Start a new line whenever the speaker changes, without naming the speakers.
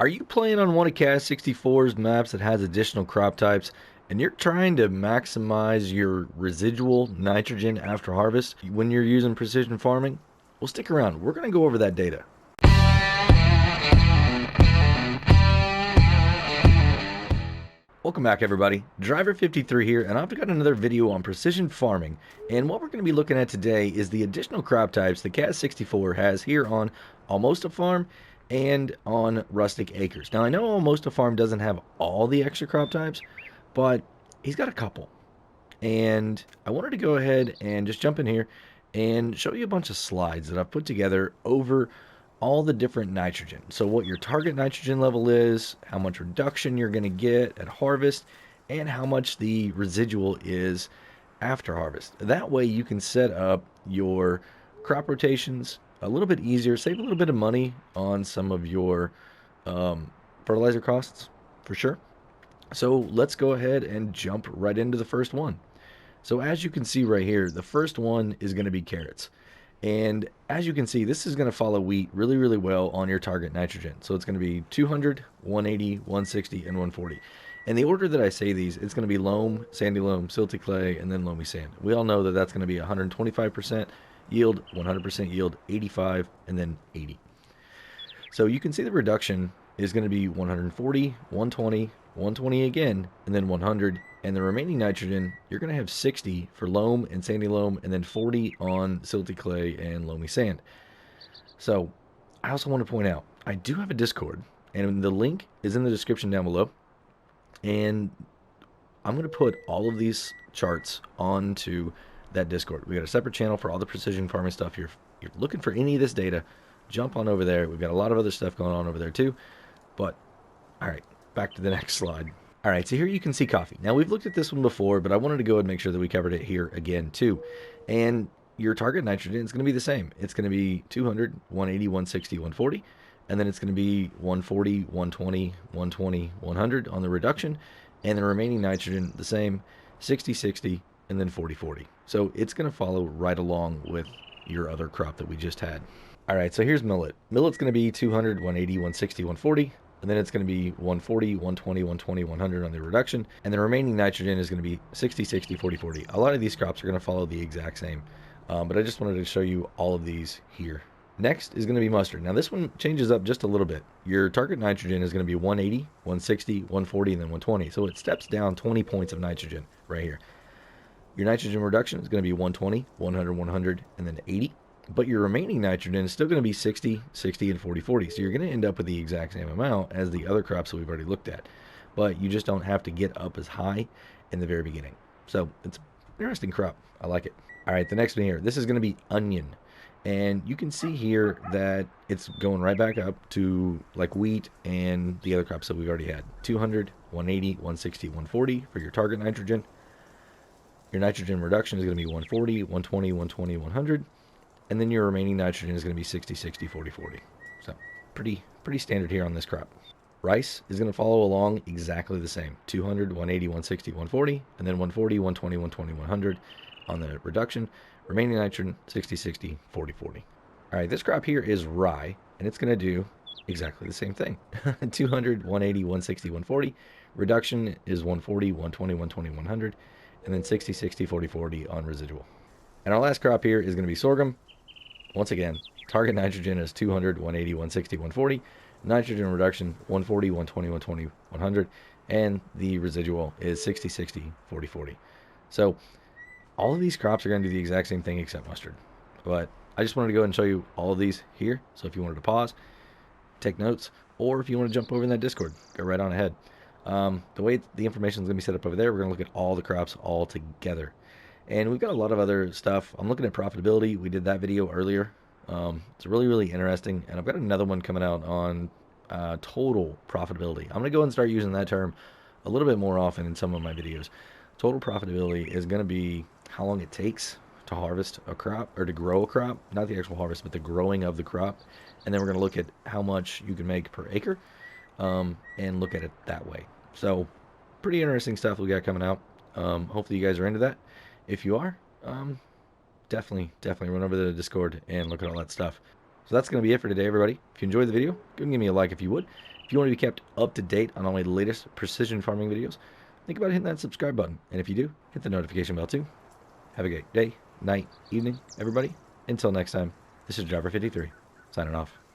Are you playing on one of CAS 64's maps that has additional crop types and you're trying to maximize your residual nitrogen after harvest when you're using precision farming? Well, stick around. We're going to go over that data. Welcome back, everybody. Driver53 here, and I've got another video on precision farming. And what we're going to be looking at today is the additional crop types the CAS 64 has here on Almost a Farm and on Rustic Acres. Now, I know Almost a Farm doesn't have all the extra crop types, but he's got a couple. And I wanted to go ahead and just jump in here and show you a bunch of slides that I've put together over all the different nitrogen. So what your target nitrogen level is, how much reduction you're going to get at harvest, and how much the residual is after harvest. That way you can set up your crop rotations a little bit easier, save a little bit of money on some of your fertilizer costs for sure. So let's go ahead and jump right into the first one. So as you can see right here, the first one is going to be carrots. And as you can see, this is going to follow wheat really, really well on your target nitrogen. So it's going to be 200, 180, 160, and 140. And the order that I say these, it's going to be loam, sandy loam, silty clay, and then loamy sand. We all know that that's going to be 125% yield, 100% yield, 85, and then 80. So you can see the reduction is going to be 140, 120, 120 again, and then 100. And the remaining nitrogen, you're going to have 60 for loam and sandy loam, and then 40 on silty clay and loamy sand. So I also want to point out, I do have a Discord, and the link is in the description down below. And I'm going to put all of these charts onto that Discord. We got a separate channel for all the precision farming stuff. You're looking for any of this data, jump on over there. We've got a lot of other stuff going on over there too. But all right, back to the next slide. All right, so here you can see coffee. Now, we've looked at this one before, but I wanted to go and make sure that we covered it here again, too. And your target nitrogen is going to be the same. It's going to be 200, 180, 160, 140, and then it's going to be 140, 120, 120, 100 on the reduction, and the remaining nitrogen the same, 60, 60, and then 40, 40. So it's going to follow right along with your other crop that we just had. All right, so here's millet. Millet's going to be 200, 180, 160, 140. And then it's going to be 140, 120, 120, 100 on the reduction. And the remaining nitrogen is going to be 60, 60, 40, 40. A lot of these crops are going to follow the exact same. But I just wanted to show you all of these here. Next is going to be mustard. Now this one changes up just a little bit. Your target nitrogen is going to be 180, 160, 140, and then 120. So it steps down 20 points of nitrogen right here. Your nitrogen reduction is going to be 120, 100, 100, and then 80. But your remaining nitrogen is still going to be 60, 60, and 40, 40. So you're going to end up with the exact same amount as the other crops that we've already looked at. But you just don't have to get up as high in the very beginning. So it's an interesting crop. I like it. All right, the next one here. This is going to be onion. And you can see here that it's going right back up to like wheat and the other crops that we've already had. 200, 180, 160, 140 for your target nitrogen. Your nitrogen reduction is going to be 140, 120, 120, 100. And then your remaining nitrogen is going to be 60, 60, 40, 40. So pretty standard here on this crop. Rice is going to follow along exactly the same. 200, 180, 160, 140, and then 140, 120, 120, 100 on the reduction. Remaining nitrogen, 60, 60, 40, 40. All right, this crop here is rye, and it's going to do exactly the same thing. 200, 180, 160, 140. Reduction is 140, 120, 120, 100, and then 60, 60, 40, 40 on residual. And our last crop here is going to be sorghum. Once again, target nitrogen is 200, 180, 160, 140. Nitrogen reduction, 140, 120, 120, 100. And the residual is 60, 60, 40, 40. So all of these crops are going to do the exact same thing except mustard. But I just wanted to go ahead and show you all of these here. So if you wanted to pause, take notes, or if you want to jump over in that Discord, go right on ahead. The way the information is going to be set up over there, we're going to look at all the crops all together. And we've got a lot of other stuff. I'm looking at profitability. We did that video earlier. It's really, really interesting. And I've got another one coming out on total profitability. I'm going to go and start using that term a little bit more often in some of my videos. Total profitability is going to be how long it takes to harvest a crop, or to grow a crop. Not the actual harvest, but the growing of the crop. And then we're going to look at how much you can make per acre and look at it that way. So pretty interesting stuff we got coming out. Hopefully you guys are into that. If you are, definitely run over to the Discord and look at all that stuff. So that's going to be it for today, everybody. If you enjoyed the video, go and give me a like if you would. If you want to be kept up to date on all my latest precision farming videos, think about hitting that subscribe button. And if you do, hit the notification bell too. Have a great day, night, evening, everybody. Until next time, this is Driver 53, signing off.